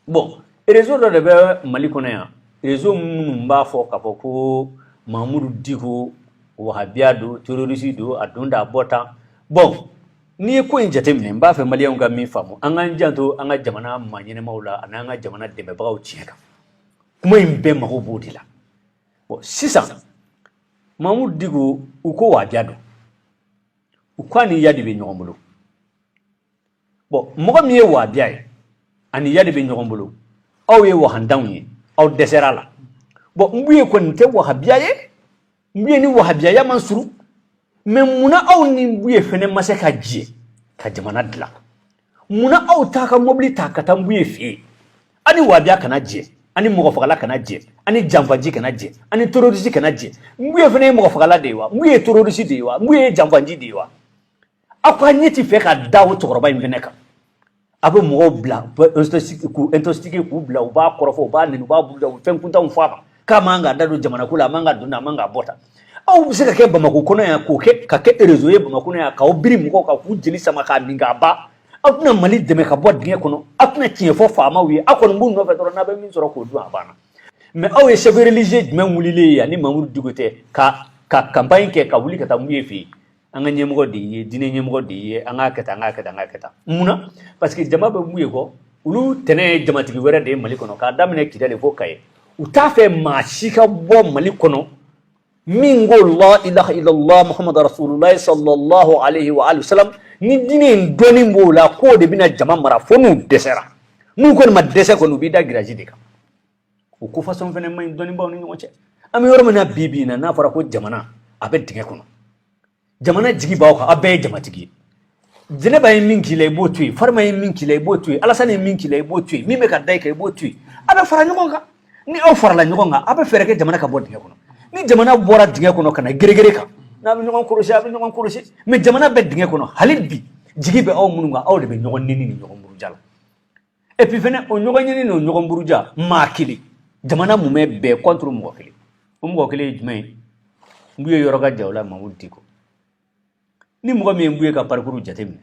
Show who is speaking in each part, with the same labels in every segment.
Speaker 1: bon réseau dɔ de bɛ Mali kɔnɔ yan réseau minnu b'a fɔ k'a fɔ ko Mamudu Diko wahabiya don terroriste don a don da bɔ tan bon n'i ye ko in jateminɛ n b'a fɛ maliyɛnw ka min faamu an k'an janto an ka jamana maa ɲɛnɛmaw la ani an ka jamana dɛmɛbagaw tiɲɛ kan kuma in bɛɛ mago b'o de la bon sisan Mamudu Diko u ko wahabiya don u ko ani ya de bɛ ɲɔgɔn bolo bon mɔgɔ min ye wahabiya ye ani ya de bɛ ɲɔgɔn bolo aw ye wahandanw ye aw dɛsɛra la bon n b'u ye kɔni tɛ wahabiya ye n b'u ye ni wahabiyaya man surun mais munna aw ni n b'u ye fɛnɛ ma se ka jɛ ka jamana dilan munna aw t'a ka mobili ta ka taa n b'u ye fɛ yen ani wahabiya kana jɛ ani mɔgɔ fagala kana jɛ ani janfaji kana jɛ ani terroriste kana jɛ n b'u ye fɛnɛ ye mɔgɔ fagala de ye wa n b'u ye terroriste de ye wa n b'u ye janfaji de ye wa aw ka ɲɛ ti fɛ ka da o cɛkɔrɔba in fɛnɛ kan a bɛ mɔgɔw bila k'u intoxiquer k'u bila u b'a kɔrɔfɔ u b'a nɛni u b'a buruja u fɛn kuntanw fɔ a ma k'a man ka da don jamana ko la a man ka don a man ka bɔ tan aw bɛ se ka kɛ Bamako kɔnɔ yan k'o kɛ ka kɛ réseau ye Bamako kɔnɔ yan k'aw biri mɔgɔw kan k'u jeli sama k'a min k'a ban aw tɛna Mali dɛmɛ ka bɔ dingɛ kɔnɔ aw tɛna tiɲɛ fɔ faamaw ye aw kɔni b'u nɔfɛ dɔrɔn n'a bɛ min sɔrɔ k'o dun a banna mais aw ye chef religieux jumɛn wulilen ye ani Mamudu Diko tɛ ka campagne kɛ ka wuli ka taa mun ye fɛ yen an ka ɲɛmɔgɔ de ye diinɛ ɲɛmɔgɔ de ye an k'a kɛ tan an k'a kɛ tan an k'a kɛ tan munna parce que jama bɛ mun ye kɔ olu tɛnɛ ye jamatigi wɛrɛ de ye Mali kɔnɔ k'a daminɛ Kidali fo Kaye u t'a fɛ maa si ka bɔ Mali kɔnɔ min ko la ilaha illallah muhammadu rasulullah sallallahu alaihi wa sallam ni diinɛ in dɔnni b'o la k'o de bɛna jama mara fo n'u dɛsɛra n'u kɔni ma dɛsɛ kɔni u b'i da giraji de kan o ko fasɔn fɛnɛ man ɲi dɔnnibaw ni ɲɔgɔn cɛ an bɛ yɔrɔ min na bi bi in na n'a fɔra ko jamana a bɛ dingɛ kɔnɔ jamana jigi b'aw kan a bɛɛ ye jamatigi ye Jɛnɛba ye min k'i la i b'o to yen Farima ye min k'i la i b'o to yen Alasani ye min k'i la i b'o to yen min bɛ ka da i kan i b'o to yen a bɛ fara ɲɔgɔn kan ni aw farala ɲɔgɔn kan a bɛ fɛɛrɛ kɛ jamana ka bɔ dingɛ kɔnɔ ni jamana bɔra dingɛ kɔnɔ ka na gɛrɛgɛrɛ kan n'a bɛ ɲɔgɔn kɔlɔsi a bɛ ɲɔgɔn kɔlɔsi mais jamana bɛ dingɛ kɔnɔ hali bi jigi bɛ aw minnu kan aw de bɛ ɲɔgɔn nɛni ni ɲɔgɔn buruja la et puis fɛnɛ o ɲɔgɔn ɲɛni ni o ɲɔgɔn buruja maa kelen jamana mun bɛ bɛɛ contre mɔgɔ kelen o mɔgɔ kelen ye jumɛn ye n b'u ye yɔrɔ ka jan o la Mamudu Diko ni mɔgɔ min ye n b'u ye ka parcours jateminɛ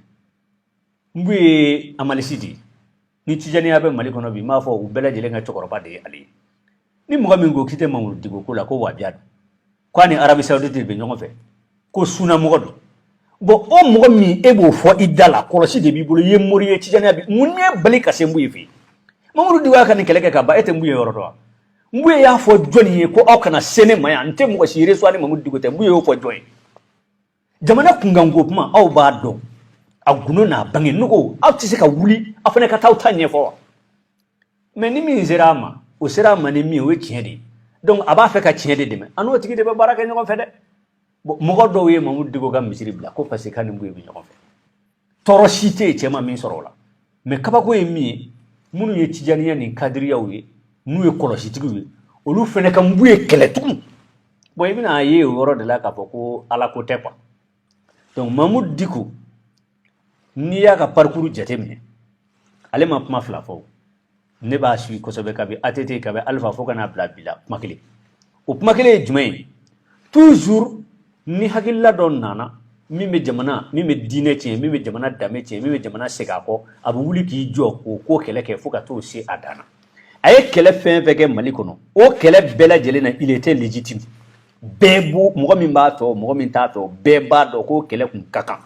Speaker 1: n b'u ye analyse de ye ni tijaniya bɛ Mali kɔnɔ bi n b'a fɔ u bɛɛ lajɛlen ka cɛkɔrɔba de ye ale ye ni mɔgɔ min ko k'i tɛ Mamudu Diko ko la ko wahabiya don k'a ni Arabie Saoudite de bɛ ɲɔgɔn fɛ ko sunnamɔgɔ don bon o mɔgɔ min e b'o fɔ i da la kɔlɔsi de b'i bolo i ye mori ye tijaniya bi mun ye bali ka se n b'u ye fɛ yen Mamudu Diko y'a ka nin kɛlɛ kɛ ka ban e tɛ n b'u ye yɔrɔ dɔn wa n b'u ye y'a fɔ jɔnni ye ko aw kana se ne ma yan n tɛ mɔgɔ si reçoit ni Mamudu Diko tɛ n b'u ye y'o fɔ jɔn ye jamana kunkanko kuma aw b'a dɔn a gundo n'a bange nɔgɔ aw tɛ se ka wuli aw fana ka taa aw ta ɲɛfɔ wa mais ni min sera a ma o sera a ma ni min o ye tiɲɛ de ye donc a b'a fɛ ka tiɲɛ de dɛmɛ a n'o tigi de bɛ baara kɛ ɲɔgɔn fɛ dɛ bon mɔgɔ dɔw ye Mamudu Diko ka misiri bila ko parce que k'a ni Nbuye bɛ ɲɔgɔn fɛ tɔɔrɔ si tɛ yen cɛ ma min sɔrɔ o la mais kabako ye min ye minnu ye tijaniya ni kadiriyaw ye n'u ye kɔlɔsitigiw ye olu fana ka Nbuye kɛlɛ tugun bon i bɛna ye o yɔrɔ de la k'a fɔ ko ala ko tɛ quoi donc Mamudu Diko n'i y'a ka parcours jateminɛ ale ma kuma fila fɔ ne b'a suivi kosɛbɛ kabi ATT kabi Alpha fo ka n'a bila bi la kuma kelen o kuma kelen ye jumɛn ye toujours ni hakilila dɔ nana min bɛ jamana min bɛ diinɛ tiɲɛ min bɛ jamana danbe tiɲɛ min bɛ jamana segin a kɔ a bɛ wuli k'i jɔ k'o ko kɛlɛ kɛ fo ka t'o se a dan na a ye kɛlɛ fɛn fɛn kɛ Mali kɔnɔ o kɛlɛ bɛɛ lajɛlen na il était légitime bɛɛ b'o mɔgɔ min b'a fɛ mɔgɔ min t'a fɛ bɛɛ b'a dɔn k'o kɛlɛ kun ka kan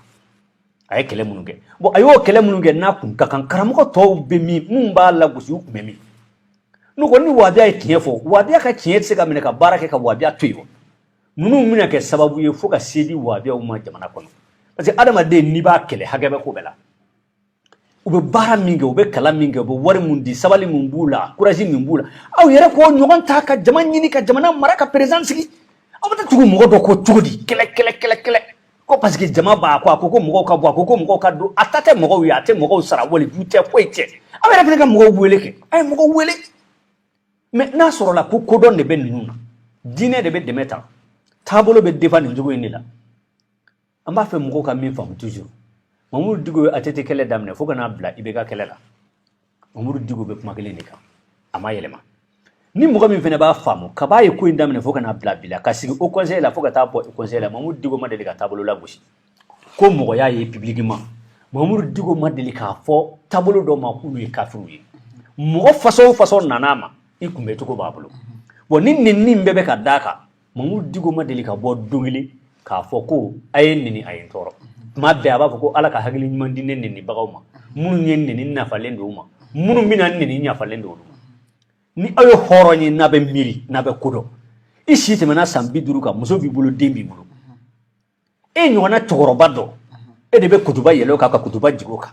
Speaker 1: a ye kɛlɛ minnu kɛ bon a y'o kɛlɛ minnu kɛ n'a kun ka kan karamɔgɔ tɔw bɛ min mun b'a lagosi u kun bɛ min n'o kɔni ni wahabiya ye tiɲɛ fɔ wahabiya ka tiɲɛ tɛ se ka minɛ ka baara kɛ ka wahabiya to yen ninnu bɛna kɛ sababu ye fo ka se di wahabiyaw ma jamana kɔnɔ parce que adamaden n'i b'a kɛlɛ hakɛ bɛ ko bɛɛ la u bɛ baara min kɛ u bɛ kalan min kɛ u bɛ wari min di sabali min b'u la courage min b'u la aw yɛrɛ k'o ɲɔgɔn ta ka jama ɲini ka jamana mara ka président sigi aw bɛ taa tugu mɔgɔ dɔ ko cogo di kɛlɛ ko parce que jama b'a ko a ko mɔgɔw ka bɔ a ko mɔgɔw ka don a ta tɛ mɔgɔw ye a tɛ mɔgɔw sara wali du tɛ foyi tɛ aw yɛrɛ fana ka mɔgɔw wele kɛ a ye mɔgɔw wele mais n'a sɔrɔla ko kodɔn de bɛ ninnu na diinɛ de bɛ dɛmɛ ta taabolo bɛ défend nin cogo in de la an b'a fɛ mɔgɔw ka min faamu toujours Mamudu Diko ye ATT kɛlɛ daminɛ fo ka n'a bila IBK kɛlɛ la Mamudu Diko bɛ kuma kelen de kan a ma yɛlɛma ni mɔgɔ min fana b'a faamu kab'a ye ko in daminɛ fo ka n'a bila bi la ka sigi au conseil la fo ka taa bɔ au conseil la Mamudu Diko ma deli ka taabolo lagosi ko mɔgɔ y'a ye publiquement Mamudu Diko ma deli k'a fɔ taabolo dɔw ma k'olu ye kafiriw ye mo façon nanama ikumbe to ko babulu bon ni mbebe ka daka Mamadou Dicko ma deli ka bɔ dongili k'a fɔ ko a ye nini a ye tɔɔrɔ tuma bɛɛ a b'a fɔ ko ala ka hakili ɲuman di ne nɛnibagaw ma minnu ye nɛni nafalen don u ma minnu bɛna nɛni ɲafalen don olu ma ni aw ye hɔrɔn ye n'a bɛ miiri n'a bɛ kodɔn i si tɛmɛna san 50 kan muso b'i bolo den b'i bolo e ɲɔgɔnna cɛkɔrɔba dɔ e de bɛ kutuba yɛlɛ o kan ka kutuba jigin o kan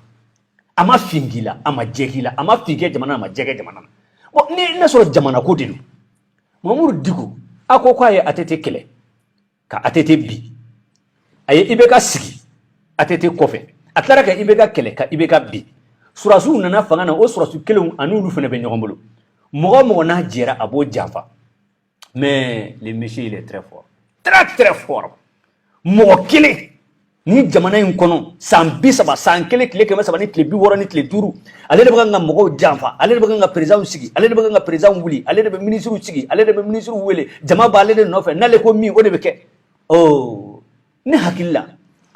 Speaker 1: a ma fin k'i la a ma jɛ k'i la a ma fin kɛ jamana a ma jɛ kɛ jamana na bon ni ne sɔrɔ jamana ko de don Mamadou Dicko a ko k'a ye ATT kɛlɛ ka ATT bi a ye IBK sigi ATT kɔfɛ a tilara ka IBK kɛlɛ ka IBK bi surasiw nana fanga na o surasiw kelenw ani olu fana bɛ ɲɔgɔn bolo mɔgɔ mɔgɔ n'a jɛra a b'o janfa mais le monsieur il est très fort très fort mɔgɔ kelen ni jamana in kɔnɔ san 30 san kelen tile 300 ni tile 60 ni tile 5 ale de bɛ kan ka mɔgɔw janfa ale de bɛ kan ka président sigi ale de bɛ kan ka président wuli ale de bɛ ministre sigi ale de bɛ ministre wele jama b'ale de nɔfɛ n'ale ko min o de bɛ kɛ oh ne hakili la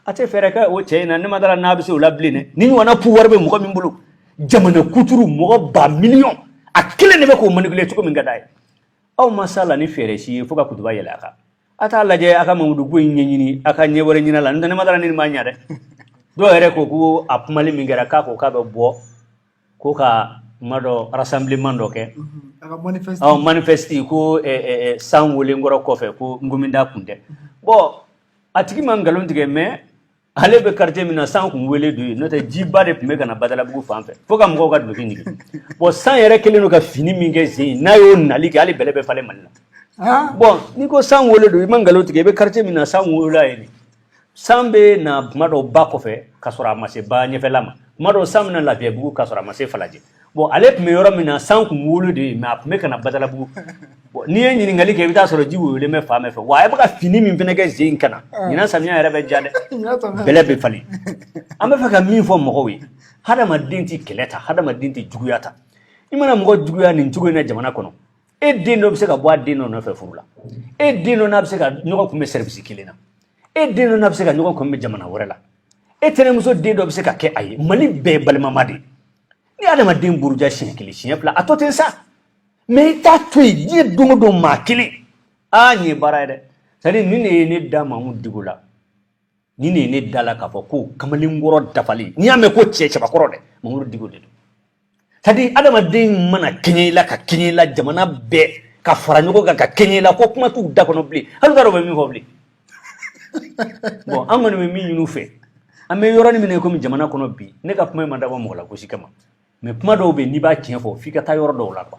Speaker 1: a tɛ fɛɛrɛ kɛ o cɛ in na ne ma dara n'a bɛ se o la bilen dɛ ni ɲɔgɔnna pouvoir bɛ mɔgɔ min bolo jamana kuturu mɔgɔ ba million a kelen de bɛ k'o manipuler cogo min ka d'a ye aw ma s'a la ni fɛɛrɛ si ye fo ka kutuba yɛlɛ a kan a t'a lajɛ a ka Mamadou ko in ɲɛɲini a ka ɲɛ wɛrɛ ɲini la n'o tɛ ne ma dara ni ma ɲɛ dɛ dɔw yɛrɛ ko a kumali min kɛra k'a ko k'a bɛ bɔ ko ka ma dɔ rassemblement dɔ kɛ manifeste ko san wolenkɔrɔ kɔfɛ ko Ngominda kun tɛ bon a tigi ma nkalon tigɛ mais ale bɛ quartier min na san kun wele don yen n'o tɛ jiba de tun bɛ ka na Badalabugu fan fɛ fo ka mɔgɔw ka duloki ɲigin bon san yɛrɛ kɛlen don ka fini min kɛ sen n'a y'o nali kɛ hali bɛlɛ bɛ falen Mali la bon ni ko san wele don i ma nkalon tigɛ i bɛ quartier min na san wolela yen san bɛ na tuma dɔw ba kɔfɛ ka sɔrɔ a ma se ba ɲɛfɛla ma tuma dɔw san bɛ na Lafiyabugu ka sɔrɔ a ma se Falajɛ bon ale tun bɛ yɔrɔ min na san kun wolo de mais a tun bɛ ka na Badalabugu bon n'i ye ɲininkali kɛ i bɛ taa sɔrɔ ji woyolen bɛ fan bɛɛ fɛ wa a bɛ ka fini min fana kɛ sen kan na ɲinan samiya yɛrɛ bɛ ja dɛ bɛlɛ bɛ falen an bɛ fɛ ka min fɔ mɔgɔw ye hadamaden tɛ kɛlɛ ta hadamaden tɛ juguya ta i mana mɔgɔ juguya nin cogo in na jamana kɔnɔ e den dɔ bɛ se ka bɔ a den dɔ nɔfɛ furu la e den dɔ n'a bɛ se ka ɲɔgɔn kunbɛn service kelen na e den dɔ n'a bɛ se ka ɲɔgɔn kunbɛn jamana wɛrɛ la e tɛnɛmuso den dɔ bɛ se ka kɛ a ye Mali bɛɛ ye balimama de ye ni adamaden buruja siɲɛ kelen siɲɛ fila a tɔ tɛ sa mais i t'a to yen diɲɛ don o don maa kelen nin ye baara ye dɛ c'est à dire nin de ye ne da Mamadou Dicko la nin de ye ne da la k'a fɔ ko kamalenkɔrɔ dafali n'i y'a mɛn ko cɛ cɛbakɔrɔ dɛ Mamadou Dicko de don c'est à dire adamaden mana kɛɲɛ i la ka kɛɲɛ i la jamana bɛɛ ka fara ɲɔgɔn kan ka kɛɲɛ i la ko kuma t'u da kɔnɔ bilen hali u t'a dɔn u bɛ min fɔ bilen bon an kɔni bɛ min ɲini u fɛ an bɛ yɔrɔnin min na komi jamana kɔnɔ bi ne ka kuma in ma dabɔ mɔgɔ la gosi kama mais kuma dɔw bɛ yen n'i b'a tiɲɛ fɔ f'i ka taa yɔrɔ dɔw la quoi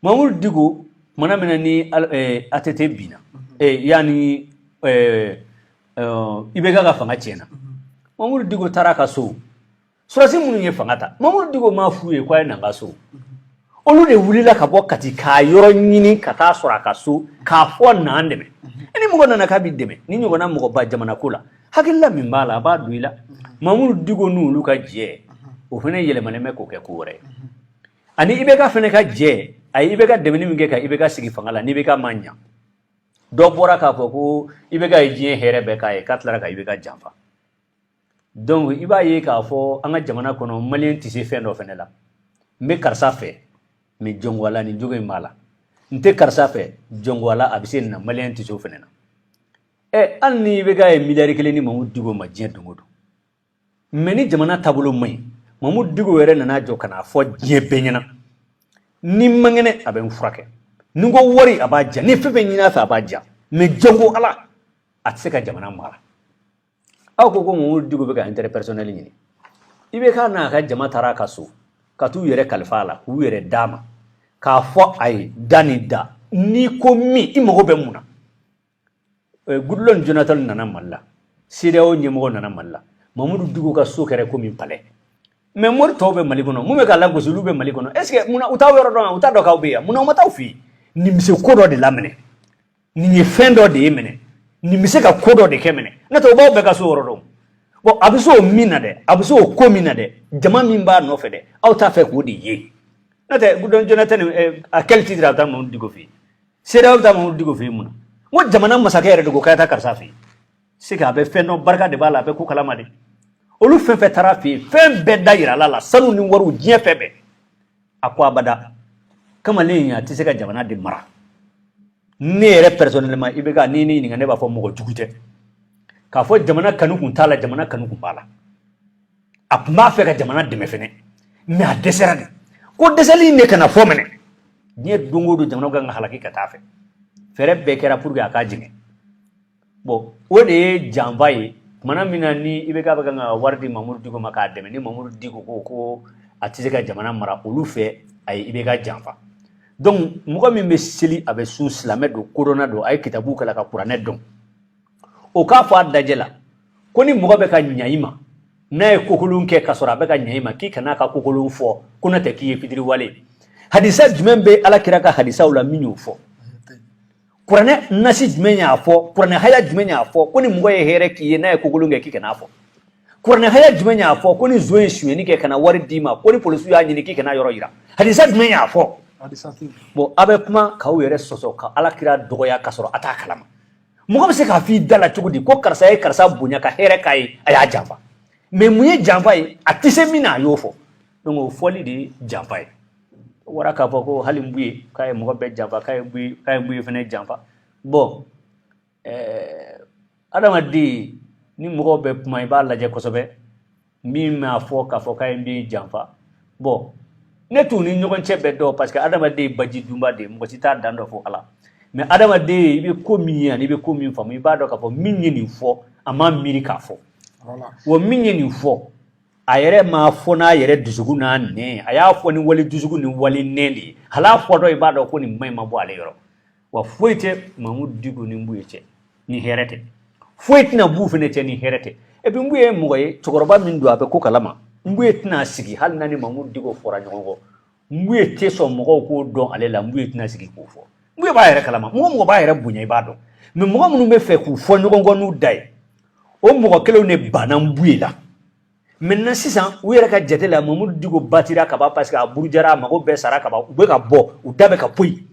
Speaker 1: Mamadou Dicko mana mina ni ATT bina yani IBK ka fanga tiɲɛna Mamadou Dicko taara ka so surasi minnu ye fanga ta Mamadou Dicko m'a f'u ye k'a ye na n ka so olu de wulila ka bɔ Kati k'a yɔrɔ ɲini ka taa sɔrɔ a ka so k'a fɔ n'an dɛmɛ ni mɔgɔ nana k'a b'i dɛmɛ ni ɲɔgɔnna mɔgɔba jamana ko la hakilila min b'a la a b'a don i la Mamadou Dicko n'olu ka jɛ o fana yɛlɛmalen bɛ k'o kɛ ko wɛrɛ ani IBK fana ka jɛ a ye IBK dɛmɛni min kɛ ka IBK sigi fanga la ni IBK ma ɲa dɔ bɔra k'a fɔ ko IBK ye diɲɛ hɛrɛ bɛɛ k'a ye k'a tilara ka IBK janfa donc i b'a ye k'a fɔ an ka jamana kɔnɔ maliyɛn tɛ se fɛn dɔ fana la n bɛ karisa fɛ mais jɔngola nin jogo in b'a la n tɛ karisa fɛ jɔngola a bɛ se nin na maliyɛn tɛ se o fana na hali ni IBK ye miliyari 1 ni Mamadou Dicko ma diɲɛ don o don mais ni jamana taabolo man ɲi Mamadou Dicko yɛrɛ nana jɔ ka n'a fɔ diɲɛ bɛɛ ɲɛna ni n man kɛnɛ a bɛ n furakɛ ni n ko wari a b'a jan ni fɛn fɛn ɲini a fɛ a b'a jan mais jɔngo ala a tɛ se ka jamana mara aw ko Mamadou Dicko bɛ ka intérêt personnel ɲini IBK n'a ka jama taara a ka so ka t'u yɛrɛ kalifa a la k'u yɛrɛ d'a ma k'a fɔ a ye da ni da n'i ko min i mago bɛ mun na Goodluck Jonathan nana Mali la CEDEAO ɲɛmɔgɔ nana Mali la Mamadou Dicko ka so kɛra komi palais mais mori tɔw bɛ Mali kɔnɔ mun bɛ ka lagosi olu bɛ Mali kɔnɔ est ce que munna u t'aw yɔrɔ dɔn wa u t'a dɔn k'aw bɛ yan munna u ma t'aw fɛ yen nin bɛ se ko dɔ de la minɛ nin ye fɛn dɔ de ye minɛ nin bɛ se ka ko dɔ de kɛ minɛ n'o tɛ u b'aw bɛɛ ka so yɔrɔ dɔn bon a bɛ se o min na dɛ a bɛ se o ko min na dɛ jama min b'a nɔfɛ dɛ aw t'a fɛ k'o de ye n'o tɛ Goodluck Jonathan a quel titre a bɛ taa Mamadou Dicko fɛ yen CEDEAO bɛ taa Mamadou Dicko fɛ yen mun na n ko jamana masakɛ yɛrɛ de ko k'a taa karisa fɛ yen c'est que a bɛ fɛn dɔn barika de b'a la a bɛ ko kalama de olu fɛn fɛn taara fɛ yen fɛn bɛɛ da yira la sanu ni wariw diɲɛ fɛn bɛɛ akwa bada kamalen ya tise ka jamana de mara ne yɛrɛ personnellement ibeka ni ninga ne b'a fɔ mɔgɔ jugu tɛ k'a fɔ jamana kanu kun t'a la jamana kanu kun b'a la a kun b'a fɛ ka jamana dɛmɛ fɛnɛ mais a dɛsɛra de ko dɛsɛli in de kana fɔ mɛnɛ diɲɛ don o don jamana kan ka halaki ka taa fɛ fɛrɛ bɛɛ kɛra pour que a k'a jigin bon o de ye janfa ye tumana min na ni ibeka bɛ kan ka wari di Mamuru Diko ma k'a dɛmɛ ni Mamuru Diko ko a tɛ se ka jamana mara olu fɛ a ye ibeka janfa donc mɔgɔ min bɛ seli a bɛ sun silamɛ don kodɔnna don a ye kitabu kalan ka kuranɛ dɔn o k'a fɔ a dajɛ la ko ni mɔgɔ bɛ ka ɲa i ma n'a ye kokolon kɛ ka sɔrɔ a bɛ ka ɲa i ma k'i kana ka kokolon fɔ ko n'o tɛ k'i ye fitiri wale hadisa jumɛn bɛ Alakira ka hadisaw la min y'o fɔ kuranɛ nasi jumɛn y'a fɔ kuranɛ haya jumɛn y'a fɔ ko ni mɔgɔ ye hɛrɛ k'i ye n'a ye kokolon kɛ k'i kana fɔ kuranɛ haya jumɛn y'a fɔ ko ni zo ye suyɛni kɛ kana wari d'i ma ko ni polisiw y'a ɲini k'i kana yɔrɔ yira hadisa jumɛn y'a fɔ bon a bɛ kuma k'aw yɛrɛ sɔsɔ ka Alakira dɔgɔya ka sɔrɔ a t'a kalama mɔgɔ bɛ se k'a f'i da la cogo di ko karisa ye karisa bonya ka hɛrɛ k'a ye a y'a janfa mais mun ye janfa ye a tɛ se min na a y'o fɔ donc o fɔli de ye janfa ye wara k'a fɔ ko hali Nbuye k'a ye mɔgɔ bɛɛ janfa k'a ye Nbuye fɛnɛ janfa bon adamaden ni mɔgɔw bɛ kuma i b'a lajɛ kosɛbɛ min m'a fɔ k'a fɔ k'a ye Nbuye janfa bon ne t'u ni ɲɔgɔn cɛ bɛɛ dɔn parce que adamaden baji dunba de mɔgɔ si t'a dan dɔ fɔ Ala mais adamaden i bɛ ko min ye ani i bɛ ko min faamu i b'a dɔn k'a fɔ min ye nin fɔ a ma miiri k'a fɔ wa min ye nin fɔ a yɛrɛ m'a fɔ n'a yɛrɛ dusukun n'a nɛn a y'a fɔ ni wali dusukun ni wali nɛn de ye hal'a fɔtɔ i b'a dɔn ko nin maɲi ma bɔ ale yɔrɔ wa foyi tɛ Mamuru Diko ni Nbuye cɛ ni hɛrɛ tɛ foyi tɛna b'u fɛnɛ cɛ ni hɛrɛ tɛ et puis Nbuye ye mɔgɔ ye cɛkɔrɔba min don a bɛ ko kalama Nbuye tɛna sigi hali n'a ni Mamuru Diko fɔra ɲɔgɔn kɔ Nbuye tɛ sɔn mɔgɔw k'o dɔn ale la Nbuye tɛna sigi k'o fɔ Nbuye b'a yɛrɛ kalama mɔgɔ b'a yɛrɛ bonya i b'a dɔn mais mɔgɔ minnu bɛ fɛ k'u fɔ ɲɔgɔn kɔ n'u da ye o mɔgɔ kelenw de banna Nbuye la maintenant sisan u yɛrɛ ka jate la Mamuru Diko batira ka ban parce que a burujara a mago bɛɛ sara ka ban u bɛ ka bɔ u da bɛ ka poyi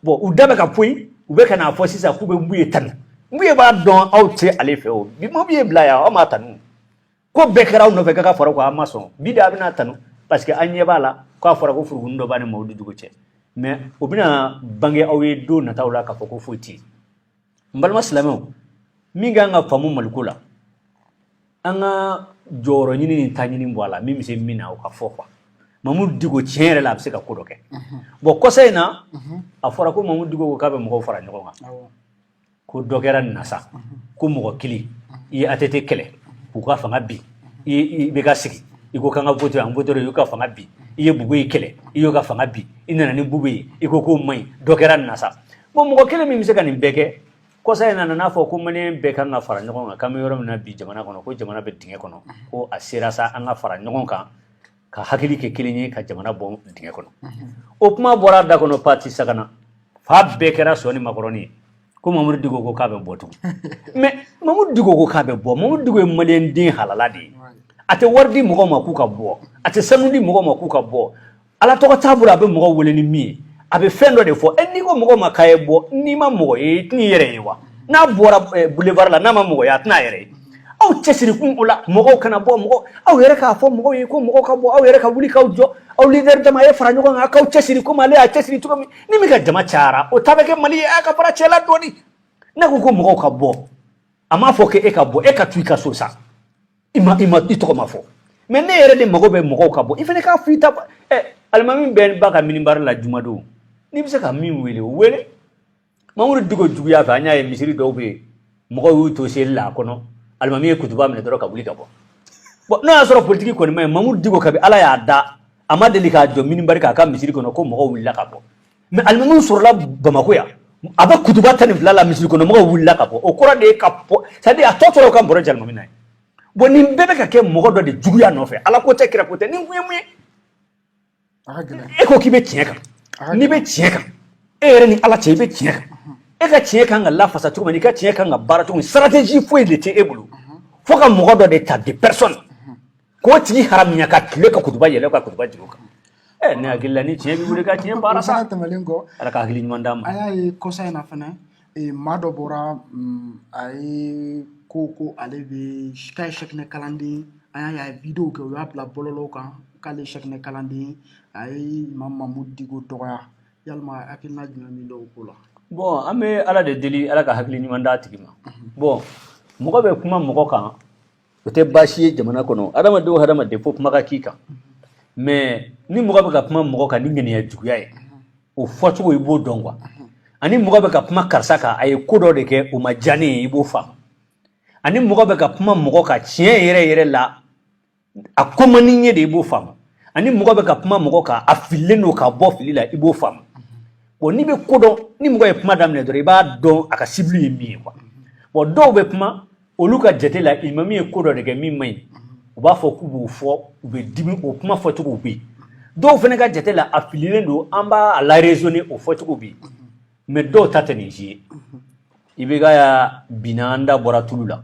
Speaker 1: bon u da bɛ ka poyi u bɛ ka n'a fɔ sisan k'u bɛ Nbuye tanu Nbuye b'a dɔn aw tɛ ale fɛ o bi Nbuye bila yan aw m'a tanu ko bɛɛ kɛra aw nɔfɛ k'a ka fara ko a ma sɔn bi de a bɛna tanu parce que an ɲɛ b'a la k'a fɔra ko furukunin dɔ b'a ni Mamuru Diko cɛ mais o bɛna bange aw ye don nataw la k'a fɔ ko foyi tɛ yen n balima silamɛw min kan ka faamu Maliko la an ka jɔyɔrɔ ɲini ni ta ɲini bɔ a la min bɛ se min na o ka fɔ quoi Mamuru Diko tiɲɛ yɛrɛ la a bɛ se ka ko dɔ kɛ bon kɔsa in na a fɔra ko Mamuru Diko ko k'a bɛ mɔgɔw fara ɲɔgɔn kan ko dɔ kɛra nasa ko mɔgɔ kelen i ye ATT kɛlɛ k'u ka fanga bin i bɛ ka sigi i ko k'an ka voter an voter i y'u ka fanga bin i ye Bugoyi kɛlɛ i y'u ka fanga bin i nana ni Bubu ye i ko k'o man ɲi dɔ kɛra nasa bon mɔgɔ kelen min bɛ se ka nin bɛɛ kɛ kɔsa in na n'a fɔ ko maliyɛn bɛɛ kan ka fara ɲɔgɔn kan k'an bɛ yɔrɔ min na bi jamana kɔnɔ ko jamana bɛ dingɛ kɔnɔ ko a sera sa an ka fara ɲɔgɔn kan ka hakili kɛ kelen ye ka jamana bɔ dingɛ kɔnɔ o kuma bɔra da kɔnɔ parti sagana fa bɛɛ kɛra sɔni makɔrɔni ye ko Mamuru Diko ko k'a bɛ bɔ tugun mais Mamuru Diko ko k'a bɛ bɔ Mamuru Diko ye maliyɛn den halala de ye a tɛ wari di mɔgɔw ma k'u ka bɔ a tɛ sanu di mɔgɔw ma k'u ka bɔ Ala tɔgɔ t'a bolo a bɛ mɔgɔw wele ni min ye a bɛ fɛn dɔ de fɔ n'i ko mɔgɔ ma k'a ye bɔ n'i ma mɔgɔ ye i tɛn'i yɛrɛ ye wa n'a bɔra boulevard la n'a ma mɔgɔ ye a tɛna yɛrɛ ye aw cɛsiri kun o la mɔgɔw kana bɔ mɔgɔ aw yɛrɛ k'a fɔ mɔgɔw ye ko mɔgɔw ka bɔ aw yɛrɛ ka wuli k'aw jɔ aw leader dama ye fara ɲɔgɔn kan k'aw cɛsiri komi ale y'a cɛsiri cogo min ni min ka jama cayara o ta bɛ kɛ Mali ye a ka fara cɛla dɔɔni ne ko ko mɔgɔw ka bɔ a m'a fɔ k'e ka bɔ e ka to i ka so sa i tɔgɔ ma fɔ mais ne yɛrɛ de mago bɛ mɔgɔw ka bɔ i fana k'a fɔ i ta alimami bɛ ba ka minibari la jumadon n'i bɛ se ka min wele o wele Mamuru Diko juguya fɛ an y'a ye misiri dɔw bɛ yen mɔgɔw y'u to seli la a kɔnɔ alimami ye kutuba minɛ dɔrɔn ka wuli ka bɔ bon n'o y'a sɔrɔ politiki kɔni ma ɲi Mamuru Diko kabi Ala y'a da a ma deli k'a jɔ minibari k'a ka misiri kɔnɔ ko mɔgɔw wulila ka bɔ mais alimami sɔrɔla Bamako yan a bɛ kutuba 12 la misiri kɔnɔ mɔgɔw wulila ka bɔ o kɔrɔ de ye ka bɔ c'est à dire a tɔ tora o ka bɔrɔ jalimami na ye bon nin bɛɛ bɛ ka kɛ mɔgɔ dɔ de juguya nɔfɛ Ala ko tɛ kira ko tɛ nin kun ye mun ye e ko k'i bɛ tiɲɛ kan n'i bɛ tiɲɛ kan e yɛrɛ ni Ala cɛ i bɛ tiɲɛ kan e ka tiɲɛ kan ka lafasa cogo min i ka tiɲɛ kan ka baara cogo min stratégie foyi de tɛ e bolo fo ka mɔgɔ dɔ de ta de personne k'o tigi haramiya ka tile ka kutuba yɛlɛ ka kutuba jigin o kan ne hakili la ni tiɲɛ b'i bolo i ka tiɲɛ baara sa
Speaker 2: tɛmɛlen kɔ
Speaker 1: Ala ka hakili ɲuman d'a ma
Speaker 2: a y'a ye kɔsa in na fana maa dɔ bɔra a ye ko ale bɛ k'a ye Cheick kalanden an y'a ye video kɛ u y'a bila bɔlɔlɔw kan k'ale Cheikhna kalanden a ye Imam Mamudu Diko dɔgɔya yalima hakilina jumɛn b'i la o ko la.
Speaker 1: Bon an bɛ Ala de deli Ala ka hakili ɲuman d'a tigi ma. Bon mɔgɔ bɛ kuma mɔgɔ kan o tɛ baasi ye jamana kɔnɔ hadamaden o hadamaden fo kuma ka k'i kan mais ni mɔgɔ bɛ ka kuma mɔgɔ kan ni ŋaniya juguya ye o fɔcogo i b'o dɔn quoi ani mɔgɔ bɛ ka kuma karisa kan a ye ko dɔ de kɛ o ma diya ne ye i b'o faamu ani mɔgɔ bɛ ka kuma mɔgɔ kan tiɲɛ yɛrɛ yɛrɛ la a ko man di n ye de i b'o faamu ani mɔgɔ bɛ ka kuma mɔgɔ kan a fililen don ka bɔ fili la i b'o faamu bon n'i bɛ ko dɔn ni mɔgɔ ye kuma daminɛ dɔrɔn i b'a dɔn a ka cible ye min ye quoi bon dɔw bɛ kuma olu ka jate la imam ye ko dɔ de kɛ min man ɲi u b'a fɔ k'u b'o fɔ u bɛ dimi o kuma fɔcogo bɛ yen dɔw fana ka jate la a fililen don an b'a la raisonner o fɔcogo bɛ yen mais dɔw ta tɛ nin si ye i bɛ ka binna an da bɔra tulu la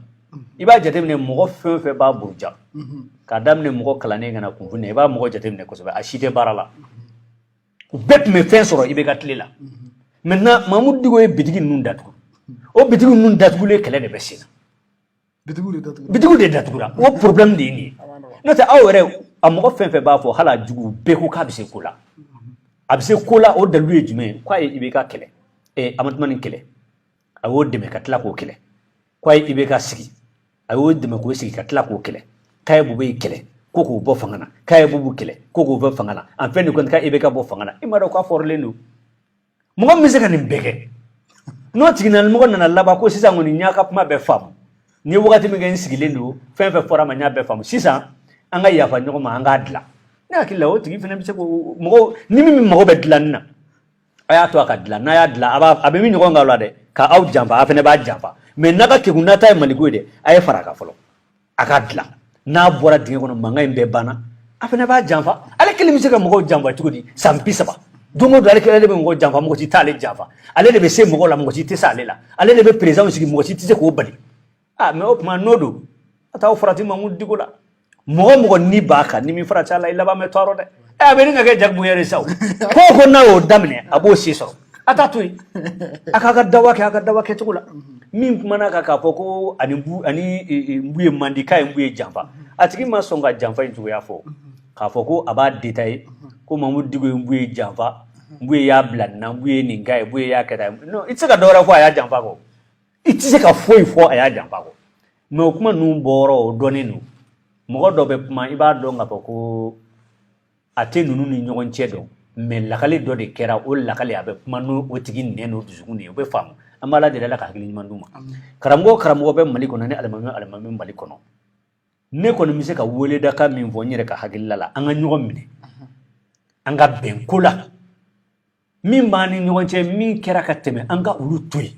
Speaker 1: i b'a jateminɛ mɔgɔ fɛn o fɛn b'a buruja k'a daminɛ mɔgɔ kalannen kana kunfin i b'a mɔgɔ jateminɛ kosɛbɛ a si tɛ baara la u bɛɛ tun bɛ fɛn sɔrɔ i bɛ ka tile la maintenant Mamudu Diko ye bitigi ninnu datugu o bitigi ninnu datugulen kɛlɛ de bɛ sen na bitigiw de datugura o problème de ye nin ye n'o tɛ aw yɛrɛ a mɔgɔ fɛn fɛn b'a fɔ hali a jugu bɛɛ ko k'a bɛ se ko la a bɛ se ko la o dalilu ye jumɛn ye k'a ye IBK kɛlɛ Amatuma ni kɛlɛ a y'o dɛmɛ ka tila k'o kɛlɛ k'a ye IBK sigi a y'o dɛmɛ k'o sigi ka tila k'o kɛlɛ k'a ye Bobo kɛlɛ ko k'o bɔ fanga na k'a ye Bubu kɛlɛ ko k'o bɔ fanga na en fin de compte k'a IBK bɔ fanga na i m'a dɔn k'a fɔrilen don mɔgɔ min bɛ se ka nin bɛɛ kɛ n'o tigilamɔgɔ nana laban ko sisan kɔni n y'a ka kuma bɛɛ faamu ni ye wagati min kɛ n sigilen don fɛn fɛn fɔra ma n y'a bɛɛ faamu sisan an ka yafa ɲɔgɔn ma an k'a dilan ne hakili la o tigi fana bɛ se k'o mɔgɔ ni min mago bɛ dilanni na a y'a to a ka dilan n'a y'a dilan a bɛ min ɲɔgɔn kan o la dɛ ka aw janfa a fana b'a janfa mais n'a ka kegun n'a ta ye maliko ye dɛ a ye fara a kan fɔlɔ a ka dilan n'a bɔra dingɛ kɔnɔ mankan in bɛɛ banna a fana b'a janfa ale kelen bɛ se ka mɔgɔw janfa cogo di san 30 don o don ale kelen de bɛ mɔgɔ janfa mɔgɔ si t'ale janfa ale de bɛ se mɔgɔw la mɔgɔ si tɛ se ale la ale de bɛ président sigi mɔgɔ si tɛ se k'o bali mais o tuma n'o don a t'aw farati Mamudu Diko la mɔgɔ mɔgɔ ni b'a kan ni min farati a la i laban bɛ tɔɔrɔ dɛ a bɛ nin ka kɛ jagoya ye sa o ko n'a y'o daminɛ a b'o si sɔrɔ a t'a to yen a k'a ka dawa kɛ a ka dawa kɛcogo la min kumana kan k'a fɔ ko ani Nbu ye mandi k'a ye Nbu ye janfa a tigi ma sɔn ka janfa in cogoya fɔ k'a fɔ ko a b'a détaillé ko Mamudu Diko ye Nbu ye janfa Nbu ye y'a bila nin na Nbu ye nin k'a ye Nbu ye y'a kɛ tan non i tɛ se ka dɔ wɛrɛ fɔ a y'a janfa kɔ i tɛ se ka foyi fɔ a y'a janfa kɔ mais o kuma ninnu bɔyɔrɔ o dɔnnen don mɔgɔ dɔ bɛ kuma i b'a dɔn k'a fɔ ko a tɛ ninnu ni ɲɔgɔn cɛ dɔn mais lakali dɔ de kɛra o lakali a bɛ kuma n'o tigi nɛn n'o dusukun de ye o bɛ faamu an b'a la deli Ala ka hakili ɲuman d'u ma karamɔgɔ bɛ Mali kɔnɔ ni alimami Mali kɔnɔ ne kɔni bɛ se ka weleda min fɔ n yɛrɛ ka hakilila la an ka ɲɔgɔn minɛ an ka bɛn ko la min b'an ni ɲɔgɔn cɛ min kɛra ka tɛmɛ an ka olu to yen